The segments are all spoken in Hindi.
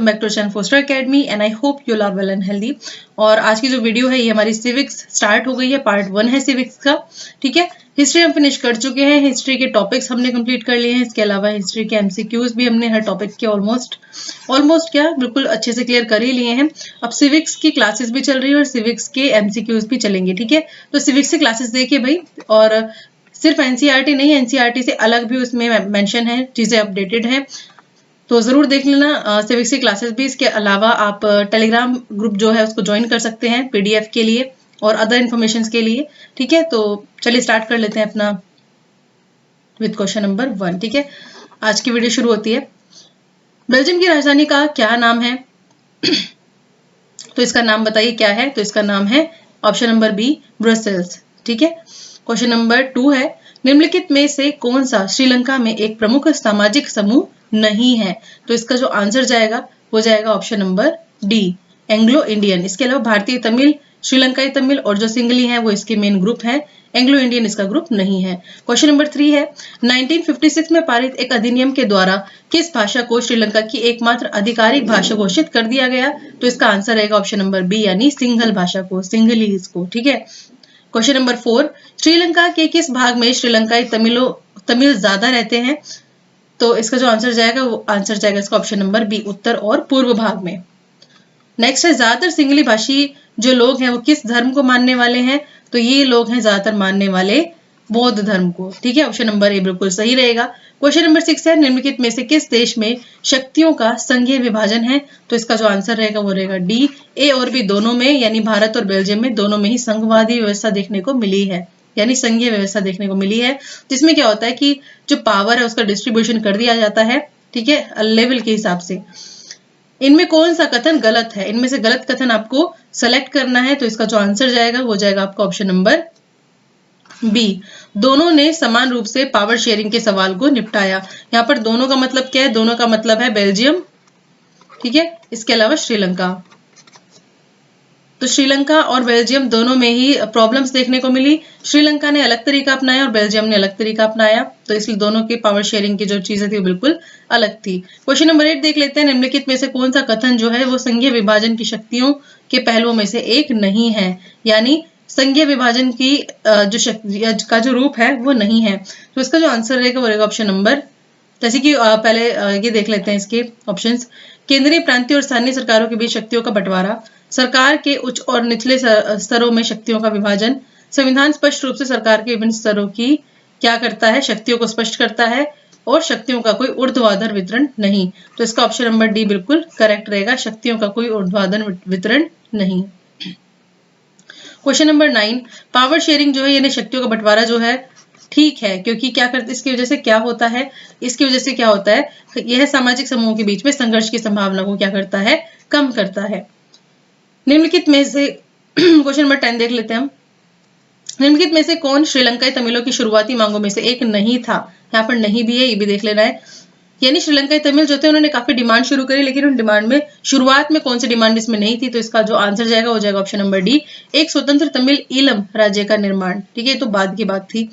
Back to channel Foster Academy and I hope you are well and healthy. और आज की जो वीडियो है ये हमारी सिविक्स स्टार्ट हो गई है, पार्ट 1 है सिविक्स का। ठीक है, हिस्ट्री हम फिनिश कर चुके हैं, हिस्ट्री के टॉपिक्स हमने कंप्लीट कर लिए हैं। इसके अलावा हिस्ट्री के एमसीक्यूज भी हमने हर टॉपिक के ऑलमोस्ट क्या बिल्कुल अच्छे से क्लियर कर ही लिए हैं। अब सिविक्स की क्लासेस भी चल रही है और सिविक्स के एमसीक्यूज भी चलेंगे। ठीक है, तो सिविक्स की क्लासेस देखिए भाई, और सिर्फ एनसीईआरटी नहीं, एनसीईआरटी से अलग भी उसमें मेंशन है, चीजें अपडेटेड हैं, तो जरूर देख लेना सिविक्स की क्लासेस भी। इसके अलावा आप टेलीग्राम ग्रुप जो है उसको ज्वाइन कर सकते हैं पीडीएफ के लिए और अदर इन्फॉर्मेशन के लिए। ठीक है, तो चलिए स्टार्ट कर लेते हैं अपना विद क्वेश्चन नंबर 1। ठीक है, आज की वीडियो शुरू होती है। बेल्जियम की राजधानी का क्या नाम है? तो इसका नाम बताइए क्या है? तो इसका नाम है ऑप्शन नंबर बी, ब्रसेल्स। ठीक है, क्वेश्चन नंबर 2 है, निम्नलिखित में से कौन सा श्रीलंका में एक प्रमुख सामाजिक समूह नहीं है? तो इसका जो आंसर जाएगा वो जाएगा option number D, Anglo Indian. इसके अलावा भारतीय तमिल, श्रीलंकाई तमिल और जो सिंगली है वो इसके मेन ग्रुप है। एंग्लो इंडियन इसका ग्रुप नहीं है। क्वेश्चन नंबर 3 है, 1956 में पारित एक अधिनियम के द्वारा किस भाषा को श्रीलंका की एकमात्र आधिकारिक भाषा घोषित कर दिया गया? तो इसका आंसर रहेगा ऑप्शन नंबर बी, यानी सिंघल भाषा को, सिंघलीज को। ठीक है, क्वेश्चन नंबर 4, श्रीलंका के किस भाग में श्रीलंकाई तमिल ज्यादा रहते हैं? तो इसका जो आंसर जाएगा वो आंसर जाएगा इसका ऑप्शन नंबर बी, उत्तर और पूर्व भाग में। नेक्स्ट है, ज्यादातर सिंगली भाषी जो लोग हैं वो किस धर्म को मानने वाले हैं? तो ये लोग हैं ज्यादातर मानने वाले बौद्ध धर्म को। ठीक है, ऑप्शन नंबर ए बिल्कुल सही रहेगा। क्वेश्चन नंबर 6 है, निम्नलिखित में से किस देश में शक्तियों का संघीय विभाजन है? तो इसका जो आंसर रहेगा वो रहेगा डी, ए और बी दोनों में, यानी भारत और बेल्जियम में दोनों में ही संघवादी व्यवस्था देखने को मिली है, यानी संघीय व्यवस्था देखने को मिली है, जिसमें क्या होता है कि जो पावर है उसका डिस्ट्रीब्यूशन कर दिया जाता है। ठीक है, लेवल के हिसाब से। इनमें कौन सा कथन गलत है? इनमें से गलत कथन आपको सेलेक्ट करना है, तो इसका जो आंसर जाएगा वो जाएगा आपका ऑप्शन नंबर बी, दोनों ने समान रूप से पावर शेयरिंग के सवाल को निपटाया। यहाँ पर दोनों का मतलब क्या है? दोनों का मतलब है बेल्जियम, ठीक है, इसके अलावा श्रीलंका। तो श्रीलंका और बेल्जियम दोनों में ही प्रॉब्लम्स देखने को मिली। श्रीलंका ने अलग तरीका अपनाया और बेल्जियम ने अलग तरीका अपनाया, तो इसलिए दोनों की पावर शेयरिंग की जो चीजें थी वो बिल्कुल अलग थी। क्वेश्चन नंबर 8 देख लेते हैं, निम्नलिखित में से कौन सा कथन जो है वो संघीय विभाजन की शक्तियों के पहलुओं में से एक नहीं है? यानी संघीय विभाजन की जो रूप है वो नहीं है। तो इसका जो आंसर रहेगा वो रहेगा ऑप्शन नंबर, जैसे कि पहले ये देख लेते हैं इसके ऑप्शंस। केंद्रीय, प्रांतीय और स्थानीय सरकारों के बीच शक्तियों का बंटवारा, सरकार के उच्च और निचले स्तरों में शक्तियों का विभाजन, संविधान स्पष्ट रूप से सरकार के विभिन्न स्तरों की क्या करता है? शक्तियों को स्पष्ट करता है, और शक्तियों का कोई ऊर्ध्वाधर वितरण नहीं। तो इसका ऑप्शन नंबर डी बिल्कुल करेक्ट रहेगा, शक्तियों का कोई ऊर्ध्वाधर वितरण नहीं। क्वेश्चन नंबर 9, पावर शेयरिंग जो है यानी शक्तियों का बंटवारा जो है ठीक है, क्योंकि क्या करते, इसकी वजह से क्या होता है? इसकी वजह से क्या होता है? यह सामाजिक समूहों के बीच में संघर्ष की संभावना को क्या करता है? कम करता है। निम्नलिखित में से क्वेश्चन नंबर 10 देख लेते हैं हम। निम्नलिखित में से कौन श्रीलंकाई तमिलों की शुरुआती मांगों में से एक नहीं था? यहाँ पर नहीं भी है, ये भी देख लेना है। यानी श्रीलंकाई तमिल जो थे उन्होंने काफी डिमांड शुरू करी, लेकिन उन डिमांड में शुरुआत में कौन सी डिमांड इसमें नहीं थी? तो इसका जो आंसर जाएगा वो जाएगा ऑप्शन नंबर डी, एक स्वतंत्र तमिल ईलम राज्य का निर्माण। ठीक है, तो बाद की बात थी।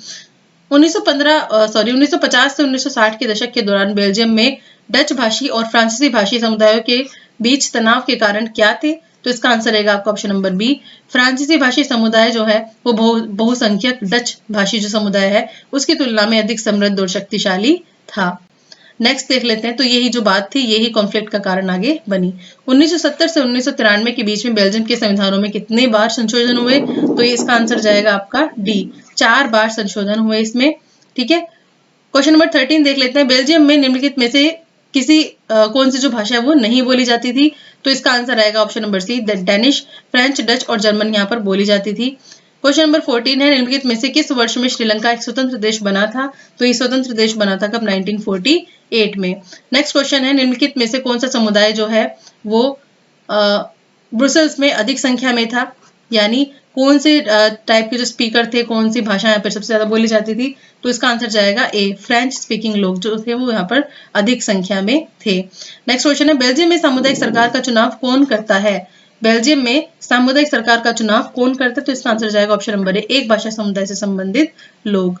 1950 से 1960 के दशक के दौरान बेल्जियम में डच भाषी और फ्रांसीसी भाषी समुदायों के बीच तनाव के कारण क्या थे? तो इसका आंसर रहेगा आपका ऑप्शन नंबर बी, फ्रांसीसी भाषी समुदाय जो है वो बहुसंख्यक डच भाषी जो समुदाय है उसकी तुलना में अधिक समृद्ध और शक्तिशाली था। नेक्स्ट देख लेते हैं, तो यही जो बात थी यही कॉन्फ्लिक्ट का कारण आगे बनी। 1970 से 1993 के बीच में बेल्जियम के संविधानों में कितने बार संशोधन हुए? तो इसका आंसर जाएगा आपका डी, 4 बार संशोधन हुए इसमें। ठीक है, क्वेश्चन नंबर 13 देख लेते हैं, बेल्जियम में निम्नलिखित में से किसी कौन सी जो भाषा है वो नहीं बोली जाती थी? तो इसका आंसर आएगा option number C, Danish, French, Dutch और जर्मन यहाँ पर बोली जाती थी। क्वेश्चन नंबर 14 है, निम्नलिखित में से किस वर्ष में श्रीलंका एक स्वतंत्र देश बना था? तो ये स्वतंत्र देश बना था कब? 1948 में। नेक्स्ट क्वेश्चन है, निम्नलिखित में से कौन सा समुदाय जो है वो ब्रुसेल्स में अधिक संख्या में था? यानी कौन से टाइप के जो स्पीकर थे, कौन सी भाषा यहाँ पर सबसे ज्यादा बोली जाती थी? तो इसका आंसर जाएगा ए, फ्रेंच स्पीकिंग लोग जो थे वो यहाँ पर अधिक संख्या में थे। नेक्स्ट क्वेश्चन है, बेल्जियम में सामुदायिक सरकार का चुनाव कौन करता है? बेल्जियम में सामुदायिक सरकार का चुनाव कौन करता है? तो इसका आंसर जाएगा ऑप्शन नंबर ए, एक भाषा समुदाय से संबंधित लोग।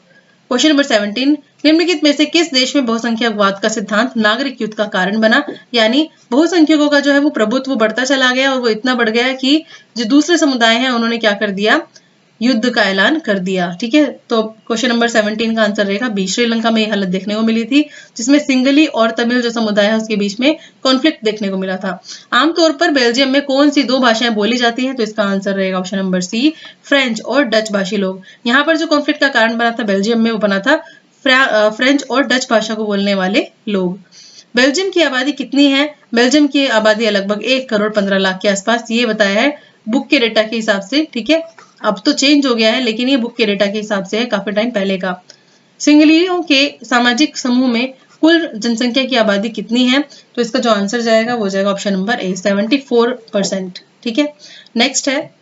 क्वेश्चन नंबर 17, निम्नलिखित में से किस देश में बहुसंख्यकवाद का सिद्धांत नागरिक युद्ध का कारण बना? यानी बहुसंख्यकों का जो है वो प्रभुत्व बढ़ता चला गया और वो इतना बढ़ गया कि जो दूसरे समुदाय हैं उन्होंने क्या कर दिया, युद्ध का ऐलान कर दिया। ठीक है, तो क्वेश्चन नंबर 17 का आंसर रहेगा बी। श्रीलंका में ये हालत देखने को मिली थी जिसमें सिंगली और तमिल जो समुदाय है उसके बीच में कॉन्फ्लिक्ट देखने को मिला था। आमतौर पर बेल्जियम में कौन सी दो भाषाएं बोली जाती हैं? तो इसका आंसर रहेगा ऑप्शन नंबर सी, फ्रेंच और डच भाषी लोग। यहाँ पर जो कॉन्फ्लिक्ट का कारण बना था बेल्जियम में वो बना था फ्रेंच और डच भाषा को बोलने वाले लोग। बेल्जियम की आबादी कितनी है? बेल्जियम की आबादी लगभग 1 करोड़ 15 लाख के आसपास, ये बताया है बुक के डेटा के हिसाब से। ठीक है, अब तो चेंज हो गया है लेकिन ये बुक के डेटा के हिसाब से है, काफी टाइम पहले का। सिंगलियों के सामाजिक समूह में कुल जनसंख्या की आबादी कितनी है? तो इसका जो आंसर जाएगा वो जाएगा ऑप्शन नंबर ए, 74%। ठीक है, नेक्स्ट है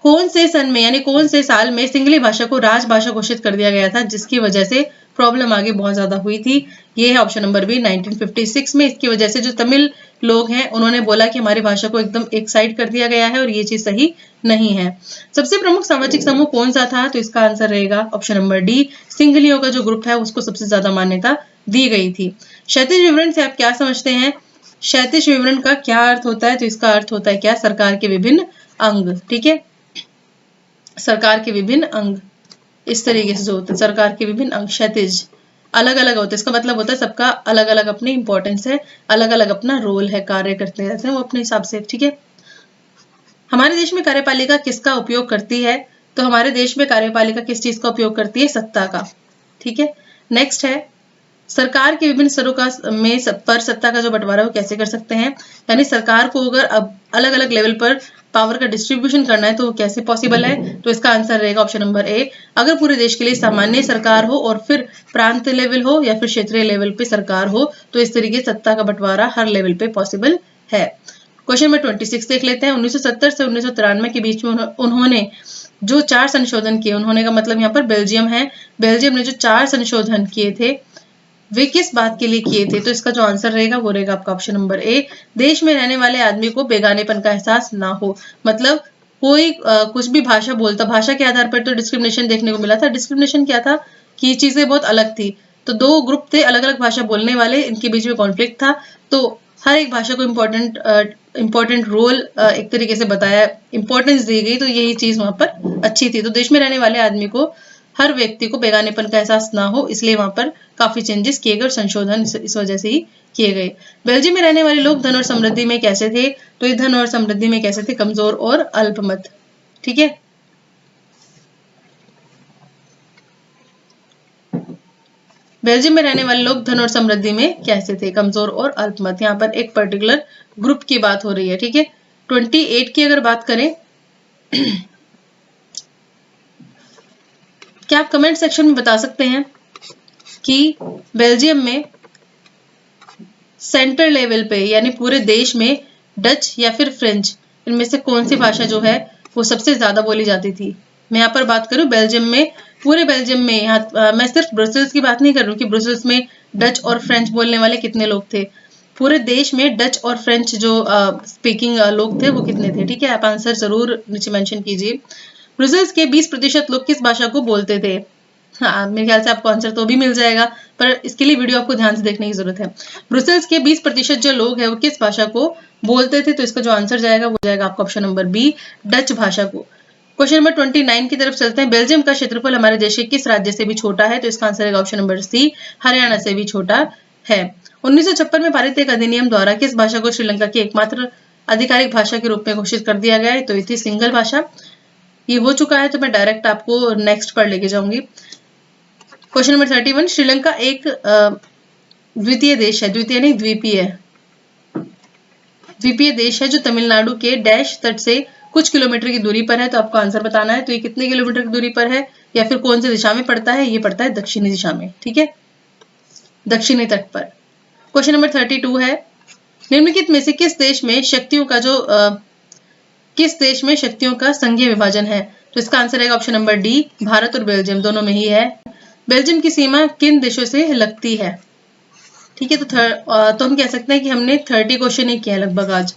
कौन से सन में यानी कौन से साल में सिंगली भाषा को राजभाषा घोषित कर दिया गया था जिसकी वजह से प्रॉब्लम आगे बहुत ज्यादा हुई थी? ये है ऑप्शन नंबर बी, 1956 में। इसकी वजह से जो तमिल लोग हैं उन्होंने बोला कि हमारी भाषा को एकदम एक साइड कर दिया गया है और ये चीज सही नहीं है। सबसे प्रमुख सामाजिक समूह कौन सा था? तो इसका आंसर रहेगा ऑप्शन नंबर डी, सिंगलियों का जो ग्रुप है उसको सबसे ज्यादा मान्यता दी गई थी। क्षैतिज विवरण से आप क्या समझते हैं? क्षैतिज विवरण का क्या अर्थ होता है? तो इसका अर्थ होता है क्या, सरकार के विभिन्न अंग। ठीक है, सरकार के विभिन्न अंग इस तरीके से जो होते हैं, सरकार के विभिन्न अंग क्षैतिज अलग अलग होते हैं। इसका मतलब होता है सबका अलग अलग अपनी इंपॉर्टेंस है, अलग अलग अपना रोल है, कार्य करते रहते हैं वो अपने हिसाब से। ठीक है, हमारे देश में कार्यपालिका किसका उपयोग करती है? तो हमारे देश में कार्यपालिका किस चीज का उपयोग करती है? सत्ता का। ठीक है, नेक्स्ट है सरकार के विभिन्न स्तरों का में पर सत्ता का जो बंटवारा वो कैसे कर सकते हैं? यानी सरकार को अगर अब अलग अलग लेवल पर पावर का डिस्ट्रीब्यूशन करना है तो वो कैसे पॉसिबल है? तो इसका आंसर रहेगा ऑप्शन नंबर ए, अगर पूरे देश के लिए सामान्य सरकार हो और फिर प्रांत लेवल हो या फिर क्षेत्रीय लेवल पे सरकार हो तो इस तरीके सत्ता का बंटवारा हर लेवल पे पॉसिबल है। क्वेश्चन नंबर 26 देख लेते हैं। 1970 से 1993 के बीच में उन्होंने जो 4 संशोधन किए, उन्होंने का मतलब यहाँ पर बेल्जियम है, बेल्जियम ने जो 4 संशोधन किए थे वे किस बात के लिए किए थे? तो इसका जो आंसर रहेगा वो रहेगा आपका ऑप्शन नंबर ए, देश में रहने वाले आदमी को बेगानेपन का एहसास ना हो। मतलब कोई कुछ भी भाषा बोलता, भाषा के आधार पर तो डिस्क्रिमिनेशन देखने को मिला था। डिस्क्रिमिनेशन क्या था कि चीजें बहुत अलग थी, तो दो ग्रुप थे अलग अलग भाषा बोलने वाले, इनके बीच में कॉन्फ्लिक्ट था, तो हर एक भाषा को इम्पोर्टेंट रोल एक तरीके से बताया, इंपॉर्टेंस दी गई, तो यही चीज वहां पर अच्छी थी। तो देश में रहने वाले आदमी को, हर व्यक्ति को बेगानेपन का एहसास ना हो, इसलिए वहां पर काफी चेंजेस किए गए और संशोधन इस वजह से ही किए गए। बेल्जियम में रहने वाले लोग धन और समृद्धि में कैसे थे? तो ये धन और समृद्धि में कैसे थे? कमजोर और अल्पमत। ठीक है, बेल्जियम में रहने वाले लोग धन और समृद्धि में कैसे थे? कमजोर और अल्पमत। यहाँ पर एक पर्टिकुलर ग्रुप की बात हो रही है। ठीक है, 28 की अगर बात करें क्या आप कमेंट सेक्शन में बता सकते हैं कि बेल्जियम में सेंट्रल लेवल पे यानी पूरे देश में डच या फिर फ्रेंच, इनमें से कौन सी भाषा जो है वो सबसे ज्यादा बोली जाती थी? मैं यहाँ पर बात करूं बेल्जियम में, पूरे बेल्जियम में, यहाँ मैं सिर्फ ब्रुसेल्स की बात नहीं कर रही हूँ कि ब्रुसेल्स में डच और फ्रेंच बोलने वाले कितने लोग थे, पूरे देश में डच और फ्रेंच जो स्पीकिंग लोग थे वो कितने थे। ठीक है, आप आंसर जरूर नीचे मेंशन कीजिए। ब्रुसेल्स के 20% लोग किस भाषा को बोलते थे? हाँ, मेरे ख्याल से आपको आंसर तो भी मिल जाएगा, पर इसके लिए वीडियो आपको ध्यान से देखने की जरूरत है। ब्रुसेल्स के 20% जो लोग हैं वो किस भाषा को बोलते थे? तो इसका जो आंसर जाएगा वो जाएगा आपका ऑप्शन नंबर बी, डच भाषा को। क्वेश्चन नंबर 29 की तरफ चलते हैं। बेल्जियम का क्षेत्रफल हमारे देश के किस राज्य से भी छोटा है? तो इसका आंसर है ऑप्शन नंबर सी, हरियाणा से भी छोटा है। 1956 में पारित एक अधिनियम द्वारा किस भाषा को श्रीलंका की एकमात्र आधिकारिक भाषा के रूप में घोषित कर दिया गया है? तो ये थी सिंगल भाषा। ये हो चुका है तो मैं डायरेक्ट आपको नेक्स्ट पर लेके जाऊंगी। क्वेश्चन नंबर 31, श्रीलंका एक द्वितीय देश है, द्वितीय नहीं द्वीपीय, द्वीपीय देश है जो तमिलनाडु के डैश तट से कुछ किलोमीटर की दूरी पर है। तो आपको आंसर बताना है तो ये कितने किलोमीटर की दूरी पर है या फिर कौन सी दिशा में पड़ता है? ये पड़ता है दक्षिणी दिशा में। ठीक है, दक्षिणी तट पर। क्वेश्चन नंबर 32 है, निम्नलिखित में से किस देश में शक्तियों का संघीय विभाजन है? तो इसका आंसर है ऑप्शन नंबर डी, भारत और बेल्जियम दोनों में ही है। बेल्जियम की सीमा किन देशों से लगती है? ठीक है, तो हम कह सकते हैं कि हमने 30 क्वेश्चन ही किया है लगभग आज,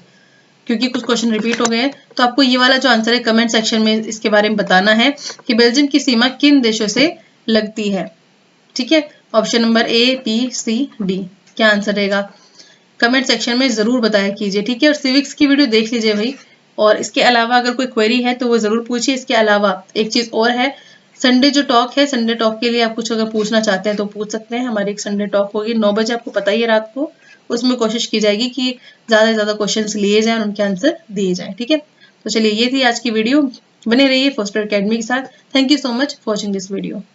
क्योंकि कुछ क्वेश्चन रिपीट हो गए हैं। तो आपको ये वाला जो आंसर है कमेंट सेक्शन में इसके बारे में बताना है कि बेल्जियम की सीमा किन देशों से लगती है। ठीक है, option number A, B, C, D क्या आंसर रहेगा? कमेंट सेक्शन में जरूर बताया कीजिए, ठीक है। और सिविक्स की वीडियो देख लीजिए भाई। और इसके अलावा अगर कोई क्वेरी है तो वो जरूर पूछिए। इसके अलावा एक चीज और है, संडे जो टॉक है, संडे टॉक के लिए आप कुछ अगर पूछना चाहते हैं तो पूछ सकते हैं। हमारी एक संडे टॉक होगी 9 बजे, आपको पता ही है, रात को। उसमें कोशिश की जाएगी कि ज्यादा से ज्यादा क्वेश्चंस लिए जाएं और उनके आंसर दिए जाएं, ठीक है। तो चलिए, ये थी आज की वीडियो। बने रहिए फोस्टर एकेडमी के साथ। Thank you so much for watching this video.